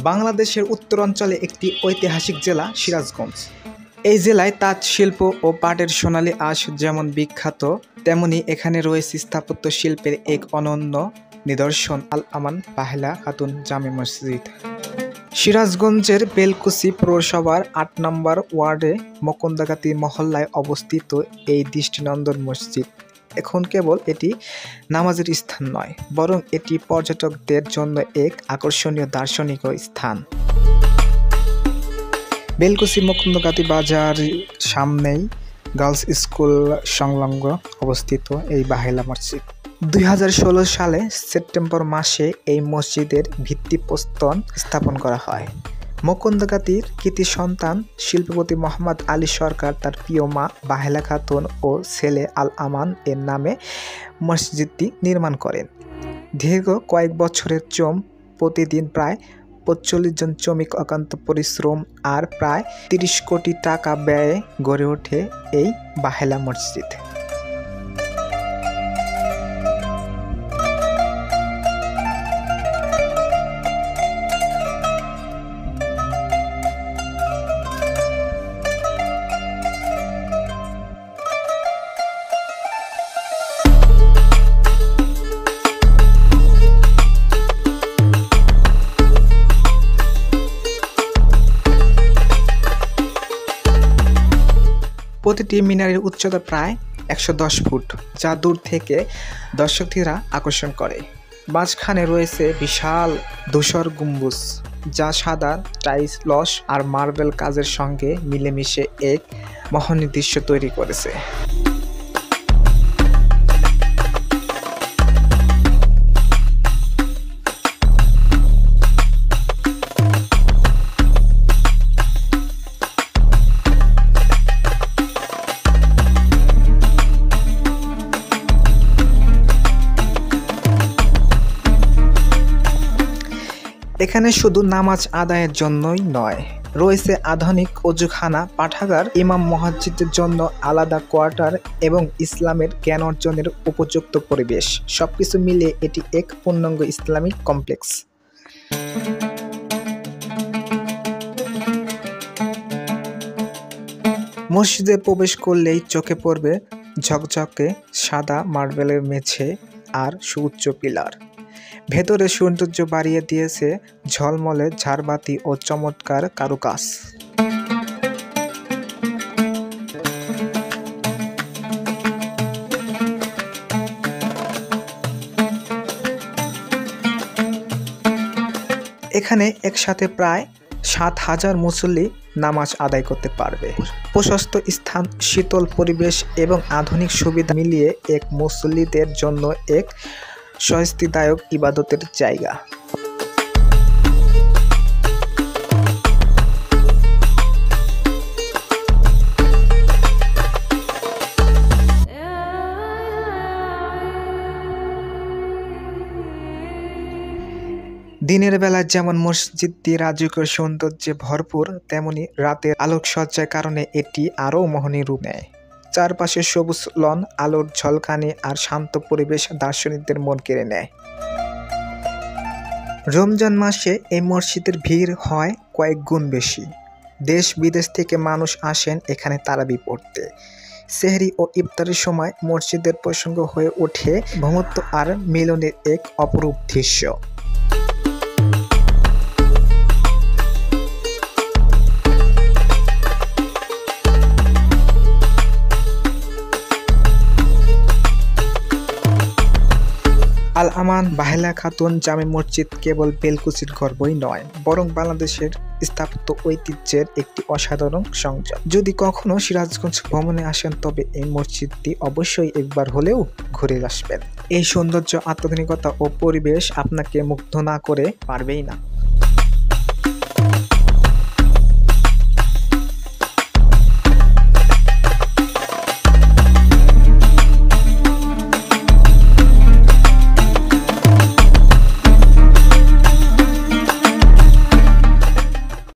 বাংলাদেশের উত্তরাঞ্চলে একটি ঐতিহাসিক জেলা সিরাজগঞ্জ। এই জেলায় তাঁত শিল্প ও পাটের সোনালী আঁশ যেমন বিখ্যাত, তেমনি এখানে রয়েছে স্থাপত্য শিল্পের এক অনন্য নিদর্শন আল আমান বাহেলা খাতুন জামে মসজিদ। সিরাজগঞ্জের বেলকুচি পৌরসভার ৮ নম্বর ওয়ার্ডে মকন্দগাতি মহল্লায় অবস্থিত এই দৃষ্টিনন্দন মসজিদ এখন কেবল এটি নামাজের স্থান নয়, বরং এটি পর্যটকদের জন্য এক আকর্ষণীয় দার্শনিক স্থান। বেলকুচি মকন্দগাতি বাজার সামনেই গার্লস স্কুল সংলগ্ন অবস্থিত এই বাহেলা মসজিদ। ২০১৬ সালে সেপ্টেম্বর মাসে এই মসজিদের ভিত্তিপ্রস্তর স্থাপন করা হয়। মকন্দগাতির কৃতি সন্তান শিল্পপতি মোহাম্মদ আলী সরকার তার প্রিয় মা বাহেলা খাতুন ও ছেলে আল আমান এর নামে মসজিদটি নির্মাণ করেন। দীর্ঘ কয়েক বছরের প্রতিদিন প্রায় ৪৫ জন শ্রমিক অক্লান্ত পরিশ্রম আর প্রায় ৩০ কোটি টাকা ব্যয়ে গড়ে ওঠে এই বাহেলা মসজিদ। প্রতিটি মিনারের উচ্চতা প্রায় ১১০ ফুট, যা দূর থেকে দর্শকদের আকর্ষণ করে। মাঝখানে রয়েছে বিশাল ধূসর গম্বুজ, যা সাদা টাইলস আর মার্বেল কাজের সঙ্গে মিলেমিশে এক মোহনীয় দৃশ্য তৈরি করেছে। এখানে শুধু নামাজ আদায়ের জন্যই নয়, রয়েছে আধুনিক অজুখানা, পাঠাগার, ইমাম মুয়াজ্জিনের জন্য আলাদা কোয়ার্টার এবং ইসলামের জ্ঞান অর্জনের উপযুক্ত পরিবেশ। সবকিছু মিলিয়ে এটি এক পূর্ণাঙ্গ ইসলামিক কমপ্লেক্স। মসজিদে প্রবেশ করলেই চোখে পড়বে ঝকঝকে সাদা মার্বেলের মেঝে আর সুউচ্চ পিলার। ভেতরে সৌন্দর্য বাড়িয়ে দিয়েছে ঝলমলে ঝাড়বাতি ও চমৎকার কারুকাজ। এখানে একসাথে প্রায় ৭,০০০ মুসল্লি নামাজ আদায় করতে পারবে। প্রশস্ত স্থান, শীতল পরিবেশ এবং আধুনিক সুবিধা মিলিয়ে এক মুসল্লিদের জন্য এক স্বস্তিদায়ক ইবাদতের জায়গা। দিনের বেলা যেমন মসজিদটি রাজকীয় সৌন্দর্যে ভরপুর, তেমনি রাতের আলোকসজ্জার কারণে এটি আরও মোহনীয় রূপ নেয়। চারপাশে সবুজ লন, আলোর ঝলকানি আর শান্ত পরিবেশ দার্শনিকদের মন কেড়ে নেয়। রমজান মাসে এই মসজিদের ভিড় হয় কয়েক গুণ বেশি। দেশ বিদেশ থেকে মানুষ আসেন এখানে তারাবি পড়তে। সেহরি ও ইফতারের সময় মসজিদের প্রসঙ্গ হয়ে ওঠে ভ্রমত্ব আর মিলনের এক অপরূপ দৃশ্য। আল আমান বাহেলা খাতুন জামে মসজিদ কেবল বেলকুচির গর্বই নয়, বরং বাংলাদেশের স্থাপত্য ঐতিহ্যের একটি অসাধারণ সংযোগ। যদি কখনো সিরাজগঞ্জ ভ্রমণে আসেন, তবে এই মসজিদটি অবশ্যই একবার হলেও ঘুরে আসবেন। এই সৌন্দর্য, আত্মনির্ভরতা ও পরিবেশ আপনাকে মুগ্ধ না করে পারবেই না।